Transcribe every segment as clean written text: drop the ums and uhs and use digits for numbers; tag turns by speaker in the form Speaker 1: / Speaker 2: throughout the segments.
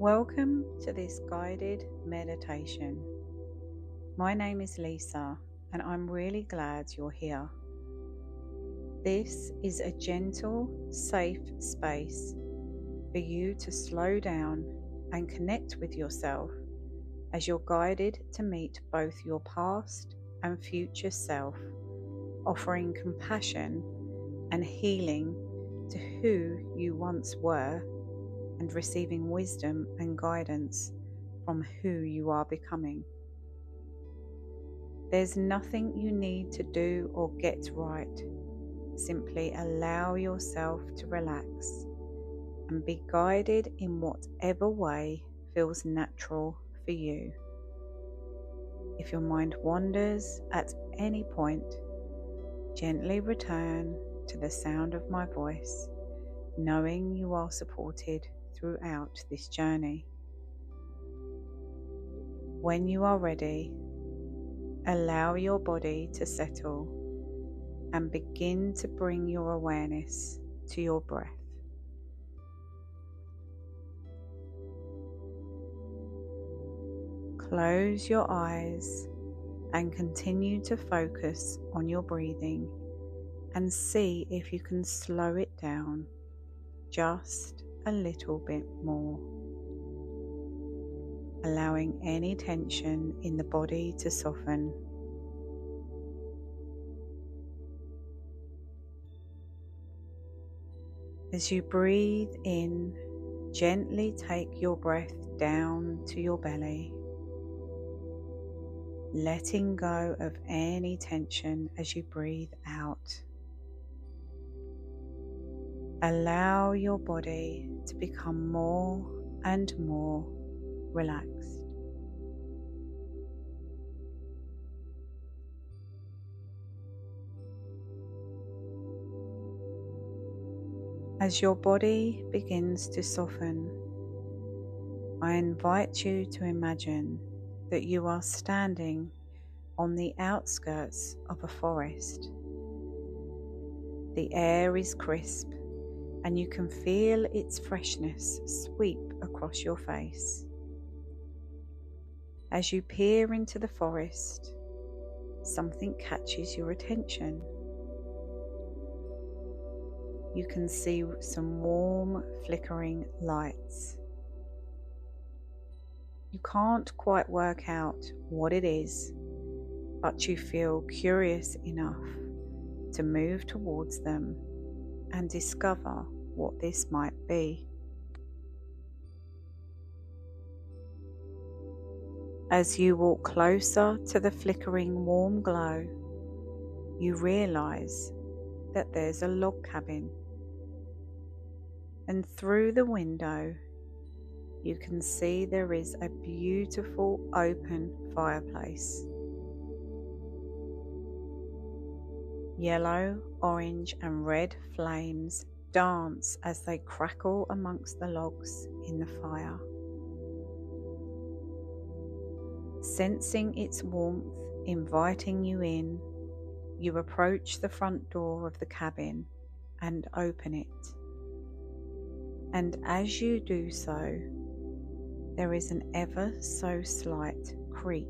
Speaker 1: Welcome to this guided meditation. My name is Lisa and I'm really glad you're here. This is a gentle, safe space for you to slow down and connect with yourself as you're guided to meet both your past and future self, offering compassion and healing to who you once were and receiving wisdom and guidance from who you are becoming. There's nothing you need to do or get right. Simply allow yourself to relax and be guided in whatever way feels natural for you. If your mind wanders at any point, gently return to the sound of my voice, knowing you are supported throughout this journey. When you are ready, allow your body to settle and begin to bring your awareness to your breath. Close your eyes and continue to focus on your breathing and see if you can slow it down just a little bit more, allowing any tension in the body to soften. As you breathe in, gently take your breath down to your belly, letting go of any tension as you breathe out. Allow your body to become more and more relaxed. As your body begins to soften, I invite you to imagine that you are standing on the outskirts of a forest. The air is crisp and you can feel its freshness sweep across your face. As you peer into the forest, something catches your attention. You can see some warm, flickering lights. You can't quite work out what it is, but you feel curious enough to move towards them and discover what this might be. As you walk closer to the flickering warm glow, you realize that there's a log cabin, and through the window you can see there is a beautiful open fireplace. Yellow, orange and red flames dance as they crackle amongst the logs in the fire. Sensing its warmth inviting you in, you approach the front door of the cabin and open it. And as you do so, there is an ever so slight creak.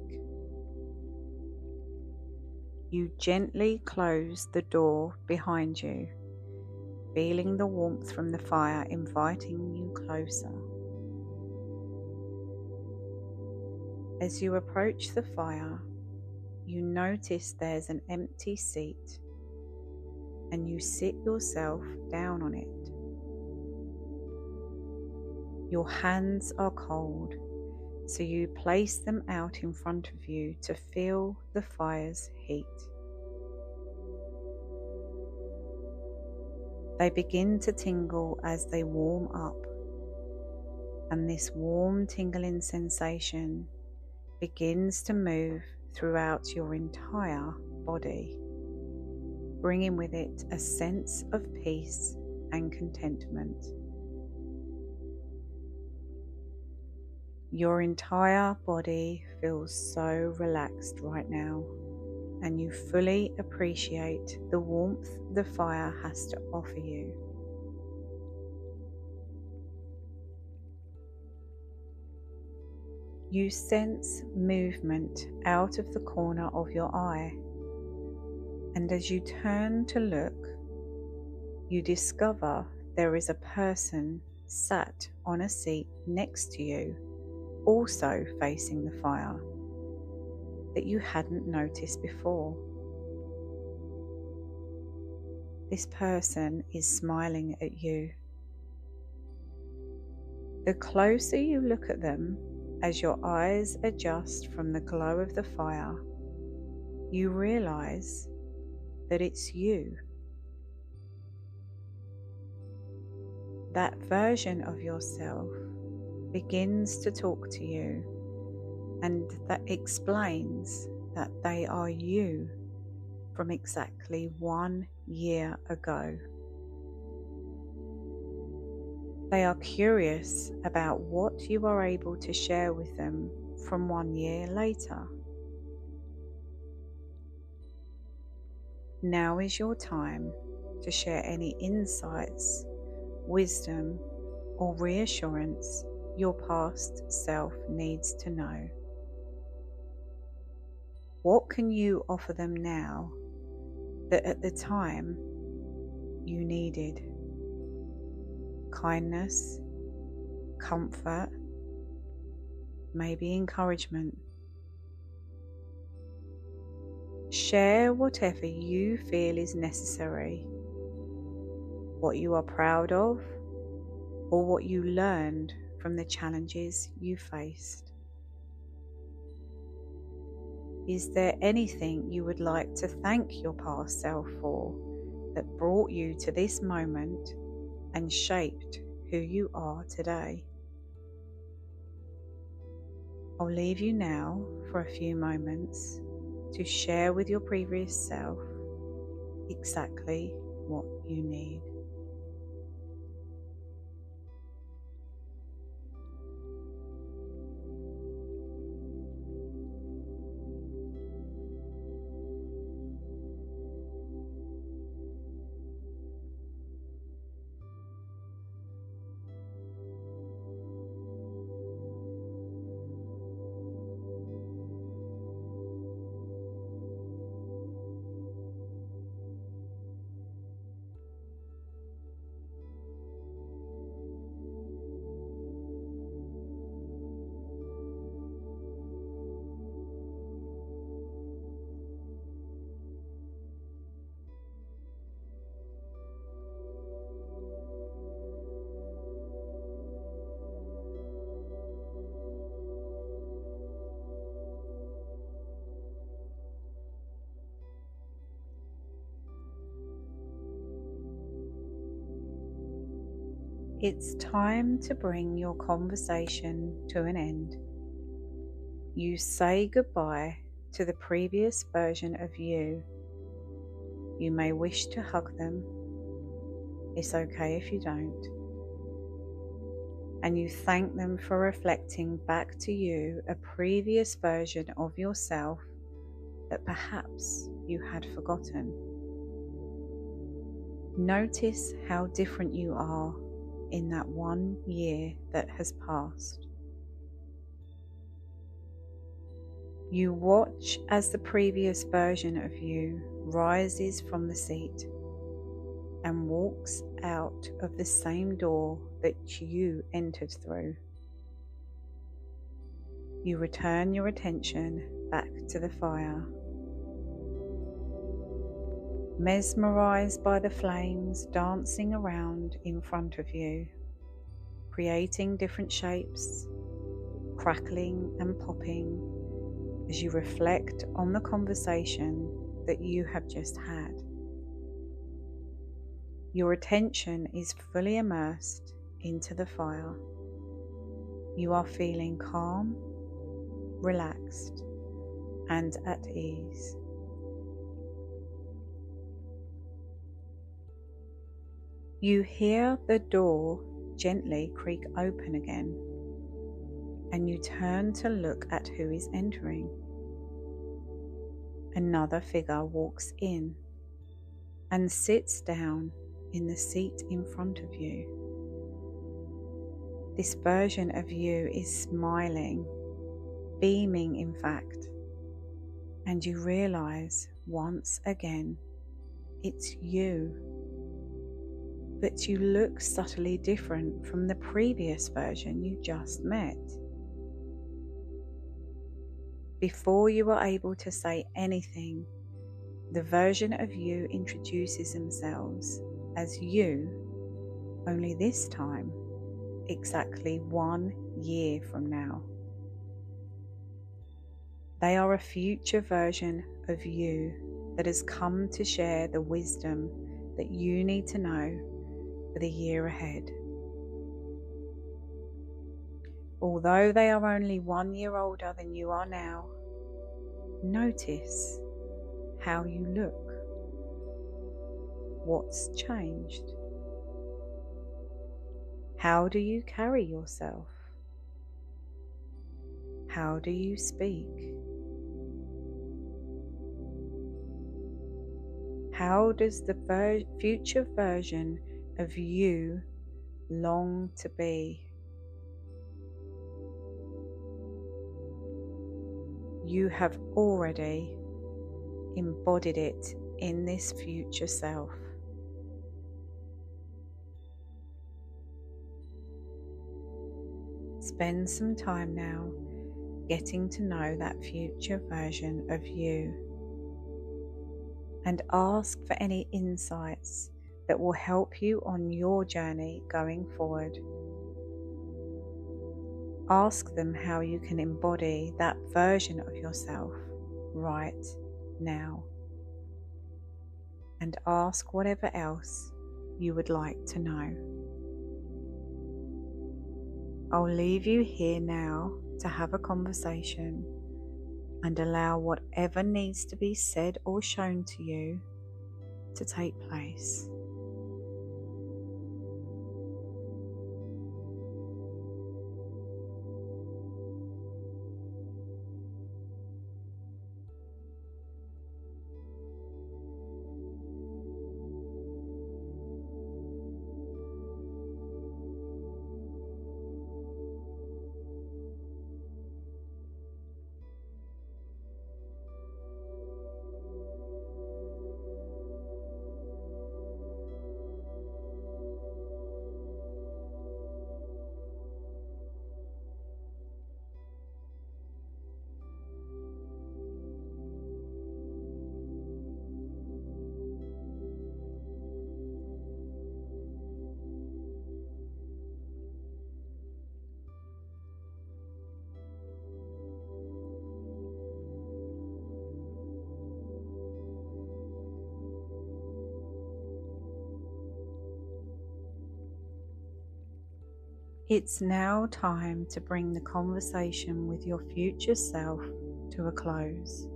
Speaker 1: You gently close the door behind you, feeling the warmth from the fire inviting you closer. As you approach the fire, you notice there's an empty seat and you sit yourself down on it. Your hands are cold, so you place them out in front of you to feel the fire's heat. They begin to tingle as they warm up, and this warm tingling sensation begins to move throughout your entire body, bringing with it a sense of peace and contentment. Your entire body feels so relaxed right now, and you fully appreciate the warmth the fire has to offer you. You sense movement out of the corner of your eye, and as you turn to look, you discover there is a person sat on a seat next to you, also facing the fire, that you hadn't noticed before. This person is smiling at you. The closer you look at them, as your eyes adjust from the glow of the fire, you realize that it's you. That version of yourself begins to talk to you, and that explains that they are you from exactly 1 year ago. They are curious about what you are able to share with them from 1 year later. Now is your time to share any insights, wisdom, or reassurance your past self needs to know. What can you offer them now that at the time you needed? Kindness, comfort, maybe encouragement. Share whatever you feel is necessary, what you are proud of, or what you learned from the challenges you faced. Is there anything you would like to thank your past self for that brought you to this moment and shaped who you are today? I'll leave you now for a few moments to share with your previous self exactly what you need. It's time to bring your conversation to an end. You say goodbye to the previous version of you. You may wish to hug them. It's okay if you don't. And you thank them for reflecting back to you a previous version of yourself that perhaps you had forgotten. Notice how different you are in that 1 year that has passed. You watch as the previous version of you rises from the seat and walks out of the same door that you entered through. You return your attention back to the fire. Mesmerized by the flames dancing around in front of you, creating different shapes, crackling and popping as you reflect on the conversation that you have just had. Your attention is fully immersed into the fire. You are feeling calm, relaxed, and at ease. You hear the door gently creak open again, and you turn to look at who is entering. Another figure walks in and sits down in the seat in front of you. This version of you is smiling beaming in fact, and you realize once again it's you, but you look subtly different from the previous version you just met. Before you are able to say anything, the version of you introduces themselves as you, only this time exactly 1 year from now. They are a future version of you that has come to share the wisdom that you need to know for the year ahead. Although they are only 1 year older than you are now, notice how you look. What's changed? How do you carry yourself? How do you speak? How does the future version of you long to be? You have already embodied it in this future self. Spend some time now getting to know that future version of you, and ask for any insights that will help you on your journey going forward. Ask them how you can embody that version of yourself right now, and ask whatever else you would like to know. I'll leave you here now to have a conversation and allow whatever needs to be said or shown to you to take place. It's now time to bring the conversation with your future self to a close.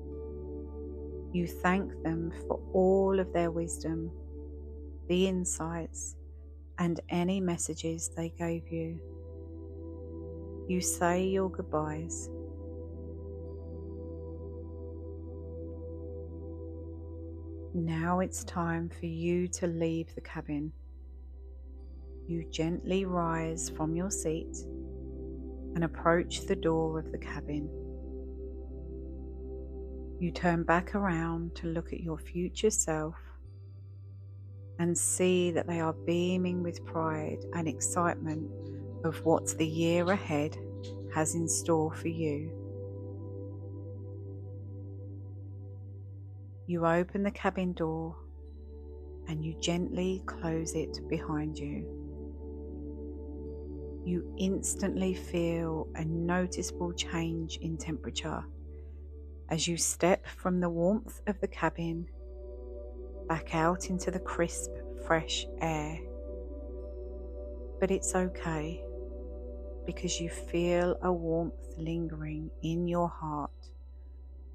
Speaker 1: You thank them for all of their wisdom, the insights, and any messages they gave you. You say your goodbyes. Now it's time for you to leave the cabin. You gently rise from your seat and approach the door of the cabin. You turn back around to look at your future self and see that they are beaming with pride and excitement of what the year ahead has in store for you. You open the cabin door and you gently close it behind you. You instantly feel a noticeable change in temperature as you step from the warmth of the cabin back out into the crisp, fresh air. But it's okay, because you feel a warmth lingering in your heart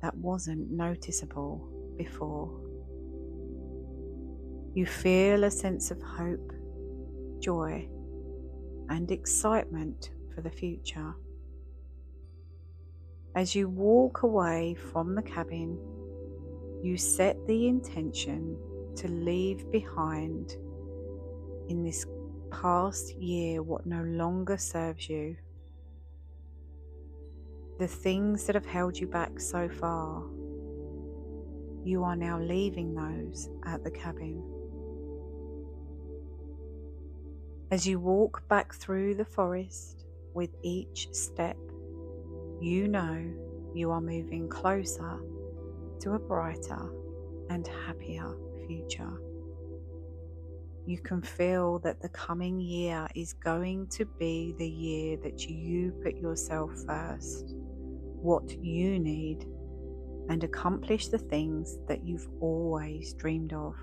Speaker 1: that wasn't noticeable before. You feel a sense of hope, joy, and excitement for the future. As you walk away from the cabin, you set the intention to leave behind in this past year what no longer serves you. The things that have held you back so far, you are now leaving those at the cabin. As you walk back through the forest with each step, you know you are moving closer to a brighter and happier future. You can feel that the coming year is going to be the year that you put yourself first, what you need, and accomplish the things that you've always dreamed of.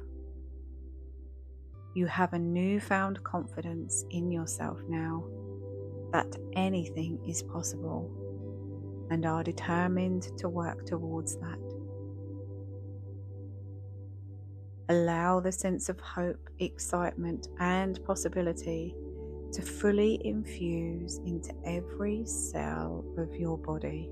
Speaker 1: You have a newfound confidence in yourself now that anything is possible and are determined to work towards that. Allow the sense of hope, excitement, and possibility to fully infuse into every cell of your body.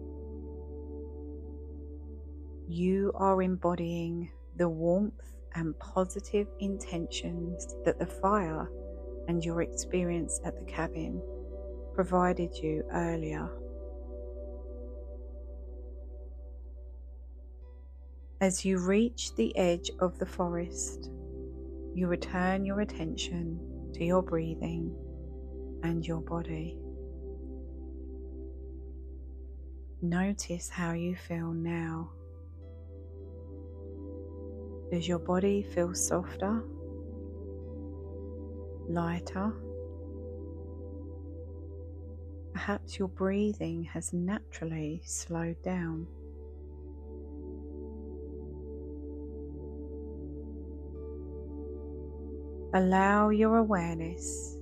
Speaker 1: You are embodying the warmth and positive intentions that the fire and your experience at the cabin provided you earlier. As you reach the edge of the forest, you return your attention to your breathing and your body. Notice how you feel now. Does your body feel softer, lighter? Perhaps your breathing has naturally slowed down. Allow your awareness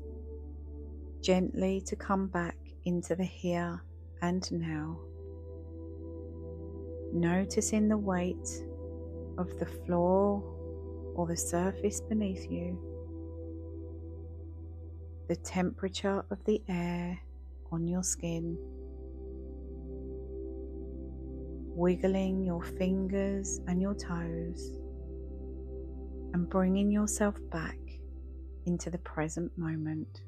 Speaker 1: gently to come back into the here and now, noticing the weight of the floor or the surface beneath you, the temperature of the air on your skin, wiggling your fingers and your toes, and bringing yourself back into the present moment.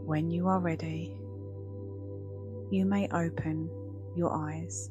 Speaker 1: When you are ready, you may open your eyes.